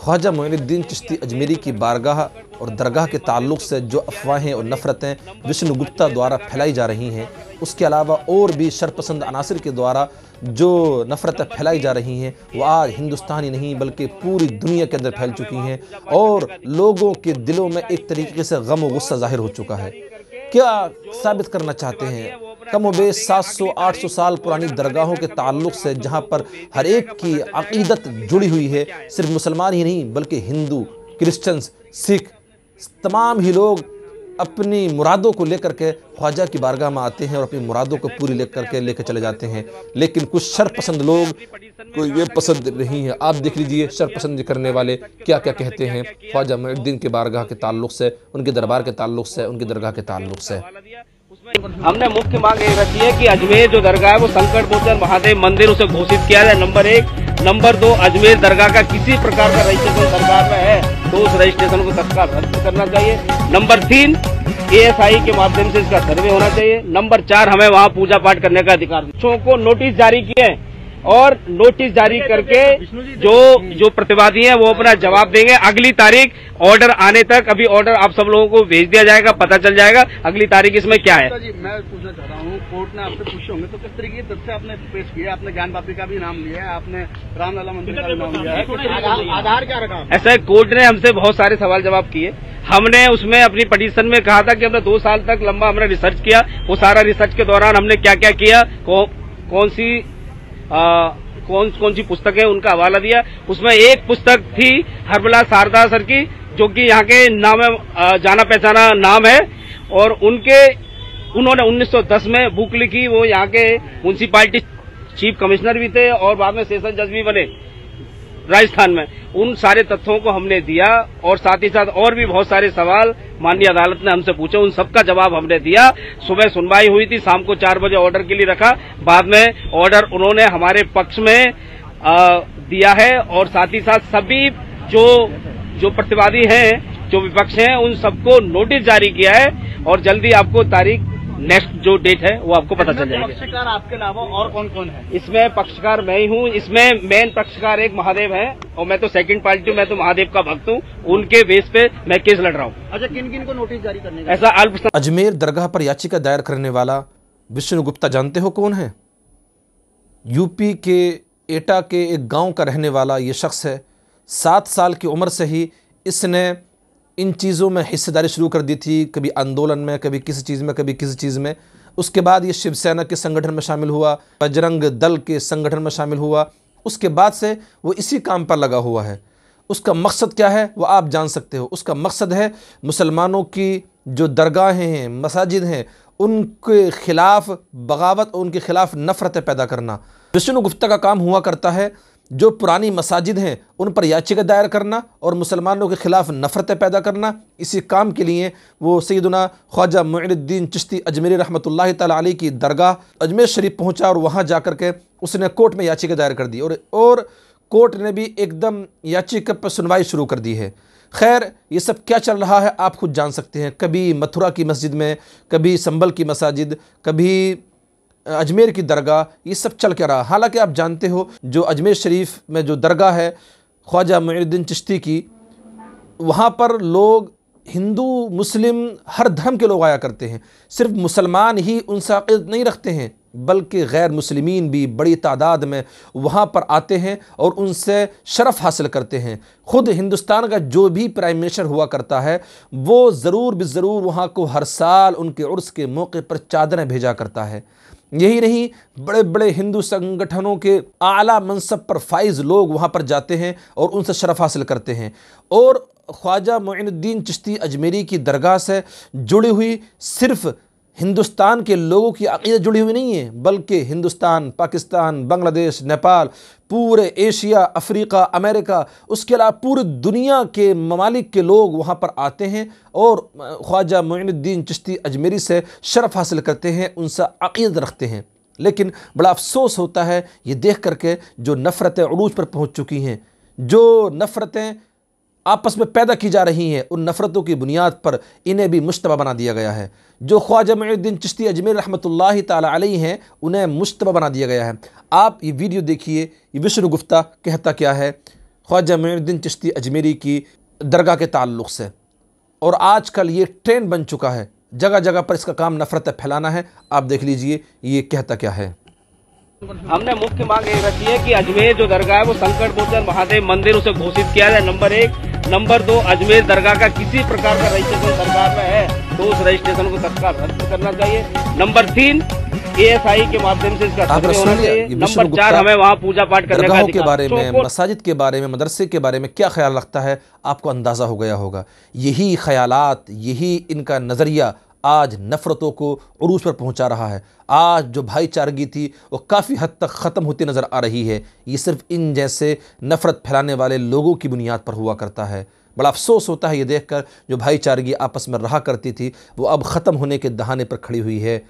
ख्वाजा मोइनुद्दीन चिश्ती अजमेरी की बारगाह और दरगाह के ताल्लुक़ से जो अफवाहें और नफ़रतें विष्णु गुप्ता द्वारा फैलाई जा रही हैं, उसके अलावा और भी शरपसंद अनासिर के द्वारा जो नफ़रतें फैलाई जा रही हैं, वो आज हिंदुस्तान ही नहीं बल्कि पूरी दुनिया के अंदर फैल चुकी हैं और लोगों के दिलों में एक तरीके से गम और गुस्सा ज़ाहिर हो चुका है। क्या साबित करना चाहते हैं? कम व बेश 700-800 साल पुरानी दरगाहों के ताल्लुक़ से जहाँ पर हर एक की अक़ीदत जुड़ी हुई है, सिर्फ मुसलमान ही नहीं बल्कि हिंदू, क्रिश्चियंस, सिख, तमाम ही लोग अपनी मुरादों को लेकर के ख्वाजा की बारगाह में आते हैं और अपनी मुरादों को पूरी लेकर चले जाते हैं। लेकिन कुछ शरपसंद लोग को ये पसंद नहीं है। आप देख लीजिए शरपसंद करने वाले क्या क्या कहते हैं ख्वाजा मोइनुद्दीन के बारगाह के ताल्लुक़ से, उनके दरबार के ताल्लुक़ से, उनकी दरगाह के ताल्लुक़ से। हमने मुख्य मांग ये रखी है कि अजमेर जो दरगाह है वो संकट मोचन महादेव मंदिर उसे घोषित किया जाए, नंबर 1। नंबर 2, अजमेर दरगाह का किसी प्रकार का रजिस्ट्रेशन सरकार में है तो उस रजिस्ट्रेशन को तत्काल रद्द करना चाहिए। नंबर 3, ASI के माध्यम से इसका सर्वे होना चाहिए। नंबर 4, हमें वहाँ पूजा पाठ करने का अधिकार। बच्चों को नोटिस जारी किए और नोटिस जारी करके जो प्रतिवादी हैं वो अपना जवाब देंगे। अगली तारीख ऑर्डर आने तक, अभी ऑर्डर आप सब लोगों को भेज दिया जाएगा, पता चल जाएगा अगली तारीख इसमें क्या है। जी, मैं पूछना चाह रहा हूँ, कोर्ट ने आपसे पूछे होंगे तो किस तरीके के तथ्य आपने पेश किया? आपने ज्ञान बापी का भी नाम लिया है, आपने रामलला मंदिर का भी नाम लिया है, आधार क्या रखा? ऐसा कोर्ट ने हमसे बहुत सारे सवाल जवाब किए। हमने उसमें अपनी पिटीशन में कहा था कि हमने 2 साल तक लंबा हमने रिसर्च किया। वो सारा रिसर्च के दौरान हमने क्या क्या किया, कौन सी पुस्तकें, उनका हवाला दिया। उसमें एक पुस्तक थी हरबला शारदा सर की, जो कि यहाँ के नाम जाना पहचाना नाम है और उन्होंने 1910 में बुक लिखी। वो यहाँ के म्यूनसिपालिटी चीफ कमिश्नर भी थे और बाद में सेशन जज भी बने राजस्थान में। उन सारे तथ्यों को हमने दिया और साथ ही साथ और भी बहुत सारे सवाल माननीय अदालत ने हमसे पूछे, उन सबका जवाब हमने दिया। सुबह सुनवाई हुई थी, शाम को 4 बजे ऑर्डर के लिए रखा। बाद में ऑर्डर उन्होंने हमारे पक्ष में दिया है और साथ ही साथ सभी जो प्रतिवादी हैं, जो विपक्ष हैं, उन सबको नोटिस जारी किया है और जल्दी आपको तारीख नेक्स्ट जो डेट है वो आपको पता चल जाएगा। पक्षकार आपके अलावा और कौन कौन है? इसमें पक्षकार मैं ही हूँ। इसमें मेन पक्षकार एक महादेव है और मैं तो सेकंड पार्टी हूँ, मैं तो महादेव का भक्त हूँ। उनके बेस पे मैं केस लड़ रहा हूँ। अच्छा, किन किन को नोटिस जारी करने का? ऐसा अल्प अजमेर दरगाह पर याचिका दायर करने वाला विष्णु गुप्ता जानते हो कौन है? यूपी के एटा के एक गाँव का रहने वाला ये शख्स है। 7 साल की उम्र से ही इसने इन चीज़ों में हिस्सेदारी शुरू कर दी थी, कभी आंदोलन में, कभी किसी चीज़ में, कभी किसी चीज़ में। उसके बाद ये शिवसेना के संगठन में शामिल हुआ, बजरंग दल के संगठन में शामिल हुआ। उसके बाद से वो इसी काम पर लगा हुआ है। उसका मकसद क्या है वो आप जान सकते हो। उसका मकसद है मुसलमानों की जो दरगाहें हैं, मसाजिद हैं, उनके खिलाफ बगावत, उनके खिलाफ नफ़रतें पैदा करना। विष्णु गुप्ता का काम हुआ करता है जो पुरानी मसाजिद हैं उन पर याचिका दायर करना और मुसलमानों के ख़िलाफ़ नफ़रतें पैदा करना। इसी काम के लिए वो सैयदना ख्वाजा मोइनुद्दीन चिश्ती अजमेरी रहमतुल्लाहि तआला अलैह की दरगाह अजमेर शरीफ पहुंचा और वहां जाकर के उसने कोर्ट में याचिका दायर कर दी और कोर्ट ने भी एकदम याचिका पर सुनवाई शुरू कर दी है। खैर, ये सब क्या चल रहा है आप खुद जान सकते हैं। कभी मथुरा की मस्जिद में, कभी संभल की मसाजिद, कभी अजमेर की दरगाह, ये सब चल क्या रहा। हालांकि आप जानते हो जो अजमेर शरीफ में जो दरगाह है ख्वाजा मोइनुद्दीन चिश्ती की, वहाँ पर लोग हिंदू मुस्लिम हर धर्म के लोग आया करते हैं। सिर्फ मुसलमान ही उनसे अक़ीदत नहीं रखते हैं बल्कि गैर मुस्लिमीन भी बड़ी तादाद में वहाँ पर आते हैं और उनसे शरफ़ हासिल करते हैं। ख़ुद हिंदुस्तान का जो भी प्राइम मिनिस्टर हुआ करता है वो ज़रूर ज़रूर वहाँ को हर साल उनके उर्स के मौके पर चादरें भेजा करता है। यही नहीं, बड़े बड़े हिंदू संगठनों के आला मनसब पर फाइज लोग वहाँ पर जाते हैं और उनसे शरफ़ हासिल करते हैं। और ख्वाजा मोइनुद्दीन चिश्ती अजमेरी की दरगाह से जुड़ी हुई सिर्फ़ हिंदुस्तान के लोगों की अक़ीदत जुड़ी हुई नहीं है बल्कि हिंदुस्तान, पाकिस्तान, बांग्लादेश, नेपाल, पूरे एशिया, अफ्रीका, अमेरिका, उसके अलावा पूरी दुनिया के ममालिक के लोग वहाँ पर आते हैं और ख्वाजा मोइनुद्दीन चिश्ती अजमेरी से शरफ़ हासिल करते हैं, उनसे अक़ीदत रखते हैं। लेकिन बड़ा अफसोस होता है ये देख करके जो नफ़रतें उरूज पर पहुँच चुकी हैं, जो नफ़रतें आपस में पैदा की जा रही हैं, उन नफ़रतों की बुनियाद पर इन्हें भी मुश्तबा बना दिया गया है। जो ख्वाजा मोइनुद्दीन चिश्ती अजमेर रहमतुल्लाहि ताला अलैह हैं उन्हें मुश्तबा बना दिया गया है। आप ये वीडियो देखिए, ये विष्णु गुप्ता कहता क्या है। ख्वाजा मोइनुद्दीन चिश्ती अजमेरी की दरगाह के ताल्लुक़ से। और आजकल ये ट्रेंड बन चुका है, जगह जगह पर इसका काम नफ़रत फैलाना है। आप देख लीजिए ये कहता क्या है। हमने मुख्य मांग ये रखी है कि अजमेर जो दरगाह है वो संकट मोचन महादेव मंदिर उसे घोषित किया जाए, नंबर 1। नंबर 2, अजमेर दरगाह का किसी प्रकार का रजिस्ट्रेशन सरकार में है तो उस रजिस्ट्रेशन को तत्काल रद्द करना चाहिए। नंबर 3, ASI के माध्यम से इसका सर्वे होना चाहिए। नंबर 4, हमें वहाँ पूजा पाठ करने का के बारे में, मसाजिद के बारे में, मदरसे के बारे में क्या ख्याल रखता है आपको अंदाज़ा हो गया होगा। यही ख़यालात, यही इनका नज़रिया आज नफ़रतों को उरूज पर पहुंचा रहा है। आज जो भाईचारगी थी वो काफ़ी हद तक ख़त्म होती नज़र आ रही है। ये सिर्फ़ इन जैसे नफ़रत फैलाने वाले लोगों की बुनियाद पर हुआ करता है। बड़ा अफसोस होता है ये देखकर जो भाईचारगी आपस में रहा करती थी वो अब ख़त्म होने के दहाने पर खड़ी हुई है।